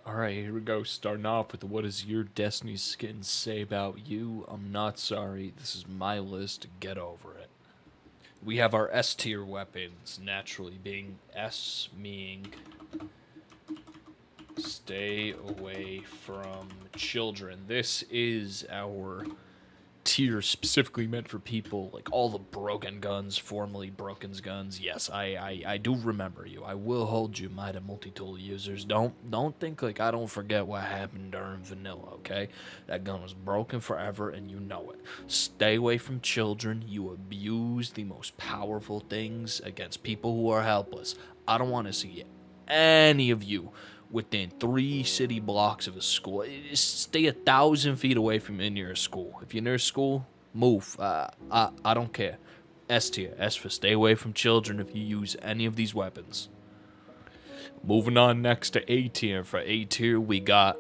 Alright, here we go. Starting off with what does your Destiny skin say about you? I'm not sorry. This is my list. Get over it. We have our S tier weapons, naturally being S, meaning stay away from children. This is our tier specifically meant for people like all the broken guns, formerly broken's guns. Yes, I do remember you. I will hold you, Mida multi-tool users. Don't think like I don't forget what happened during vanilla, okay? That gun was broken forever and you know it. Stay away from children. You abuse the most powerful things against people who are helpless. I don't want to see any of you within 3 city blocks of a school. Just stay 1,000 feet away from near a school. If you're near a school, move. I don't care. S tier. S for stay away from children if you use any of these weapons. Moving on next to A tier. For A tier, we got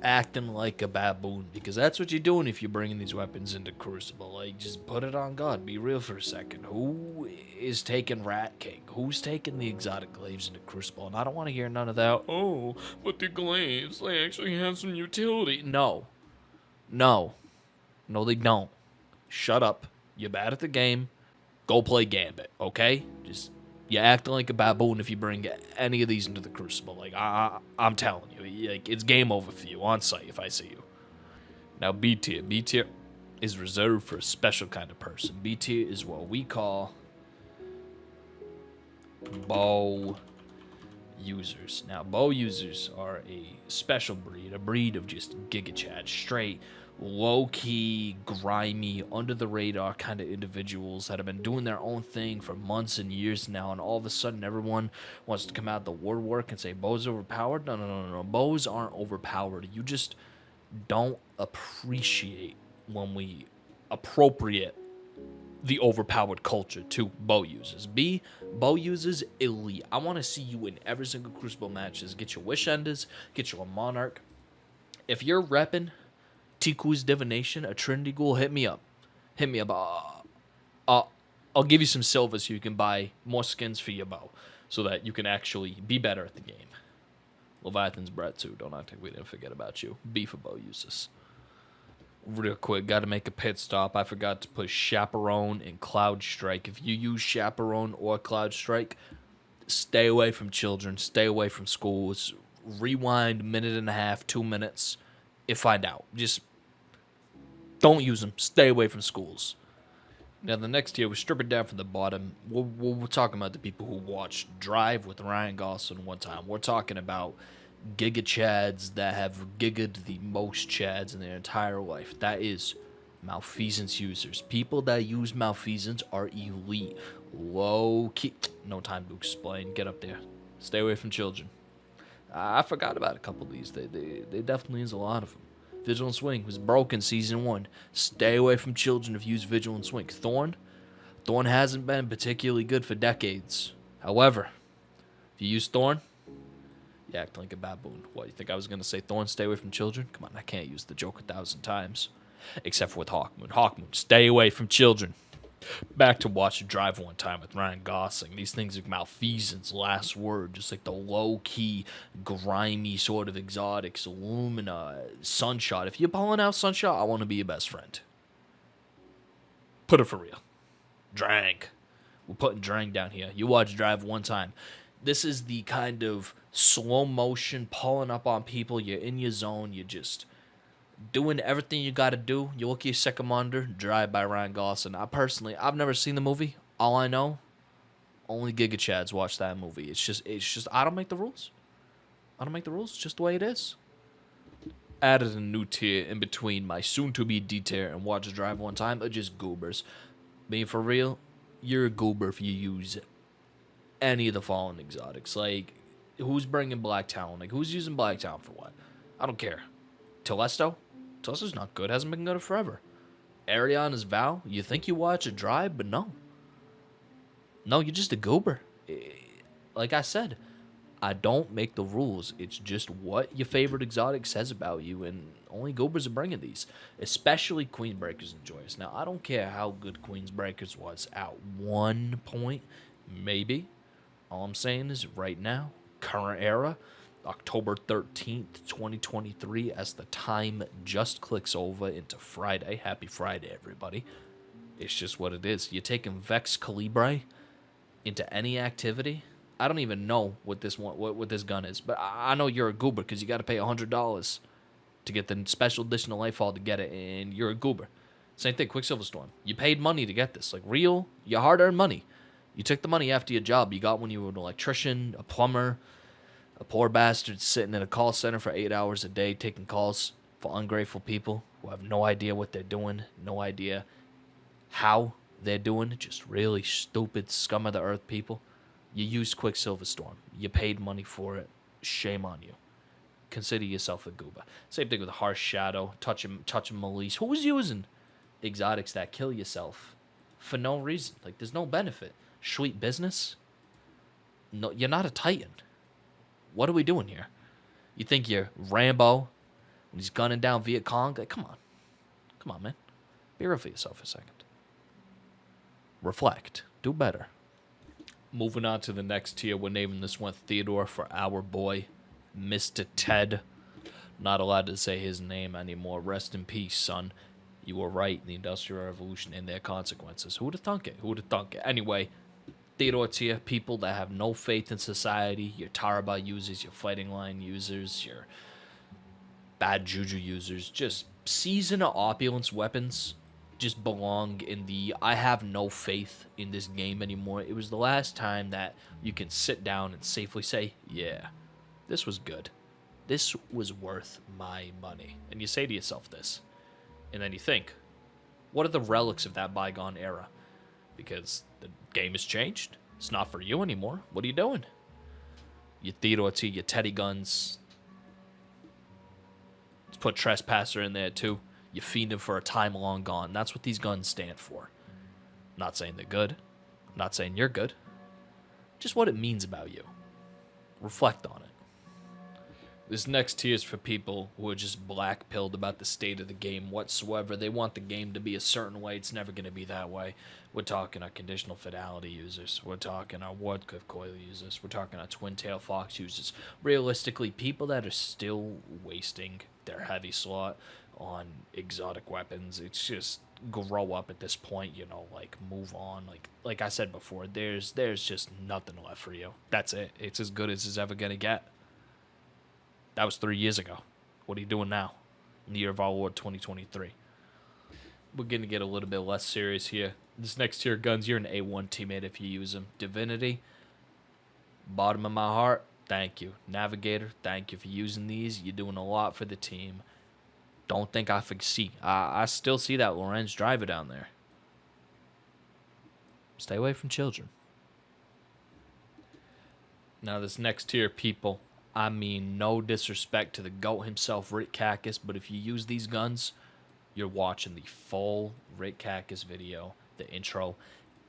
acting like a baboon, because that's what you're doing if you're bringing these weapons into Crucible. Like, just put it on God. Be real for a second. Who is taking Rat King? Who's taking the exotic glaives into Crucible? And I don't want to hear none of that. Oh, but the glaives, they actually have some utility. No. No. No, they don't. Shut up. You're bad at the game. Go play Gambit, okay? Just you're acting like a baboon if you bring any of these into the Crucible. Like I'm telling you, like it's game over for you on site if I see you. Now B tier, B tier is reserved for a special kind of person. B tier is what we call bow users. Now bow users are a special breed, a breed of just Giga Chad, straight low-key, grimy, under-the-radar kind of individuals that have been doing their own thing for months and years now, and all of a sudden everyone wants to come out the woodwork and say bows overpowered. No. Bows aren't overpowered. You just don't appreciate when we appropriate the overpowered culture to bow users. B, bow users elite. I want to see you in every single Crucible matches. Get your Wish Enders, get your Monarch. If you're repping Tiku's Divination, a Trinity Ghoul, hit me up. Hit me up. I'll give you some silver so you can buy more skins for your bow, so that you can actually be better at the game. Leviathan's bred too. Don't act like we didn't forget about you. B for bow users. Real quick, got to make a pit stop. I forgot to put Chaperone and Cloud Strike. If you use Chaperone or Cloud Strike, stay away from children. Stay away from schools. Rewind minute and a half, 2 minutes. If find out, just don't use them. Stay away from schools. Now, the next tier, we strip it down from the bottom. We're talking about the people who watched Drive with Ryan Gosling one time. We're talking about Giga Chads that have gigged the most Chads in their entire life. That is malfeasance users. People that use malfeasance are elite. Low key. No time to explain. Get up there. Stay away from children. I forgot about a couple of these. They definitely is a lot of them. Vigilant Swing was broken season 1. Stay away from children if you use Vigilant Swing. Thorn hasn't been particularly good for decades. However, if you use Thorn, you act like a baboon. What, you think I was going to say Thorn, stay away from children? Come on, I can't use the joke 1,000 times. Except for with Hawkmoon. Hawkmoon, stay away from children. Back to Watch Drive one time with Ryan Gosling. These things are malfeasance, last word, just like the low-key, grimy sort of exotics, Illumina, Sunshot. If you're pulling out Sunshot, I want to be your best friend. Put it for real. Drang. We're putting Drang down here. You watch Drive one time. This is the kind of slow motion, pulling up on people. You're in your zone. You're just doing everything you gotta do. You look at your second monitor, Drive by Ryan Gosling. I've never seen the movie. All I know, only Giga Chads watch that movie. It's just I don't make the rules. It's just the way it is. Added a new tier in between my soon-to-be D tier and Watch Drive one time are just goobers. Being for real, you're a goober if you use any of the fallen exotics. Like, who's bringing Black Talon? Like, who's using Black Talon for what? I don't care. Telesto? Telesto's not good. Hasn't been good forever. Ariana's Vow? You think you watch a Drive, but no. No, you're just a goober. Like I said, I don't make the rules. It's just what your favorite exotic says about you, and only goobers are bringing these. Especially Queensbreakers and Joyous. Now, I don't care how good Queensbreakers was at one point. Maybe. All I'm saying is right now, current era, October 13th, 2023, as the time just clicks over into Friday. Happy Friday, everybody. It's just what it is. You're taking Vex Calibre into any activity. I don't even know what this gun is, but I know you're a goober because you got to pay $100 to get the special edition of Lightfall to get it, and you're a goober. Same thing, Quicksilver Storm. You paid money to get this, like real, your hard-earned money. You took the money after your job. You got when you were an electrician, a plumber, a poor bastard sitting in a call center for 8 hours a day taking calls for ungrateful people who have no idea what they're doing, no idea how they're doing, just really stupid scum of the earth people. You used Quicksilver Storm. You paid money for it. Shame on you. Consider yourself a goober. Same thing with Harsh Shadow, touching Melise. Who was using exotics that kill yourself for no reason? Like, there's no benefit. Sweet business? No, you're not a Titan. What are we doing here? You think you're Rambo when he's gunning down Viet Cong? Like, come on. Come on, man. Be real for yourself a second. Reflect. Do better. Moving on to the next tier, we're naming this one Theodore for our boy, Mr. Ted. Not allowed to say his name anymore. Rest in peace, son. You were right. The Industrial Revolution and their consequences. Who would have thunk it? Who would have thunk it? Anyway, Theodore tier, people that have no faith in society. Your Taraba users, your Fighting Line users, your bad Juju users. Just season of opulence weapons just belong in the I have no faith in this game anymore. It was the last time that you can sit down and safely say, yeah, this was good. This was worth my money. And you say to yourself this. And then you think, what are the relics of that bygone era? Because the game has changed. It's not for you anymore. What are you doing? Your Theodore T, your Teddy guns. Let's put Trespasser in there too. You fiending for a time long gone. That's what these guns stand for. I'm not saying they're good. I'm not saying you're good. Just what it means about you. Reflect on it. This next tier is for people who are just black-pilled about the state of the game whatsoever. They want the game to be a certain way. It's never going to be that way. We're talking our conditional fidelity users. We're talking our Wardcliff Coil users. We're talking our Twin Tail Fox users. Realistically, people that are still wasting their heavy slot on exotic weapons. It's just grow up at this point, you know, like move on. Like I said before, there's just nothing left for you. That's it. It's as good as it's ever going to get. That was 3 years ago. What are you doing now? In the year of our Lord 2023. We're going to get a little bit less serious here. This next tier of guns, you're an A1 teammate if you use them. Divinity, bottom of my heart, thank you. Navigator, thank you for using these. You're doing a lot for the team. Don't think I foresee. I still see that Lorenz driver down there. Stay away from children. Now this next tier of people, I mean, no disrespect to the GOAT himself, Rick Cactus, but if you use these guns, you're watching the full Rick Cactus video, the intro,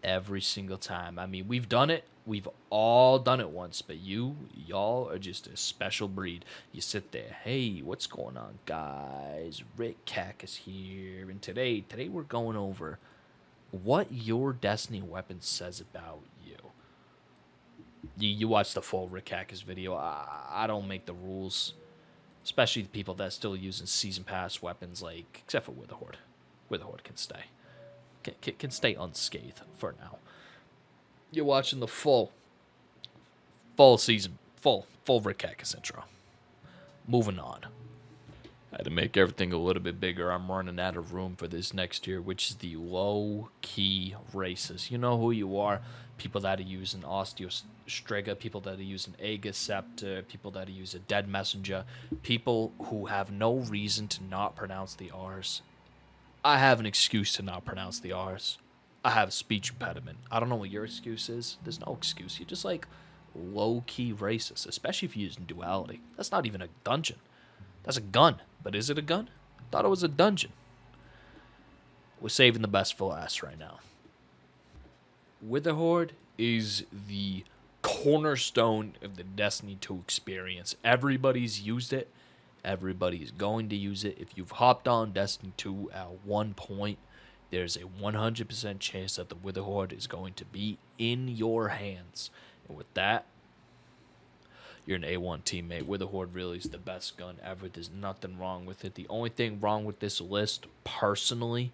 every single time. I mean, we've done it. We've all done it once, but y'all are just a special breed. You sit there, hey, what's going on, guys? Rick Cactus here, and today we're going over what your Destiny weapon says about you. You watch the full Rick Cactus video. I don't make the rules, especially the people that are still using season pass weapons, like except for Witherhoard. Witherhoard can stay, can stay unscathed for now. You're watching the full season, full Rick Cactus intro. Moving on. I had to make everything a little bit bigger. I'm running out of room for this next year, which is the low-key races. You know who you are. People that are using Osteostrega, people that are using Aegis Scepter, people that are using Dead Messenger, people who have no reason to not pronounce the R's. I have an excuse to not pronounce the R's. I have a speech impediment. I don't know what your excuse is. There's no excuse. You're just like low-key racist, especially if you're using duality. That's not even a dungeon. That's a gun. But is it a gun? Thought it was a dungeon. We're saving the best for last right now. Witherhoard is the cornerstone of the Destiny 2 experience. Everybody's used it. Everybody's going to use it. If you've hopped on Destiny 2 at one point, there's a 100% chance that the Witherhoard is going to be in your hands. And with that, you're an A1 teammate. With the Horde really is the best gun ever. There's nothing wrong with it. The only thing wrong with this list, personally,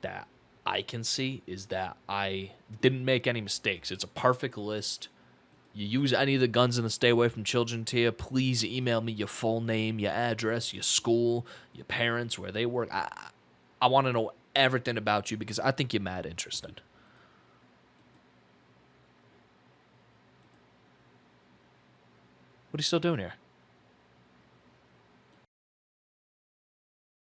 that I can see is that I didn't make any mistakes. It's a perfect list. You use any of the guns in the Stay Away from Children tier, please email me your full name, your address, your school, your parents, where they work. I want to know everything about you because I think you're mad interesting. What are you still doing here?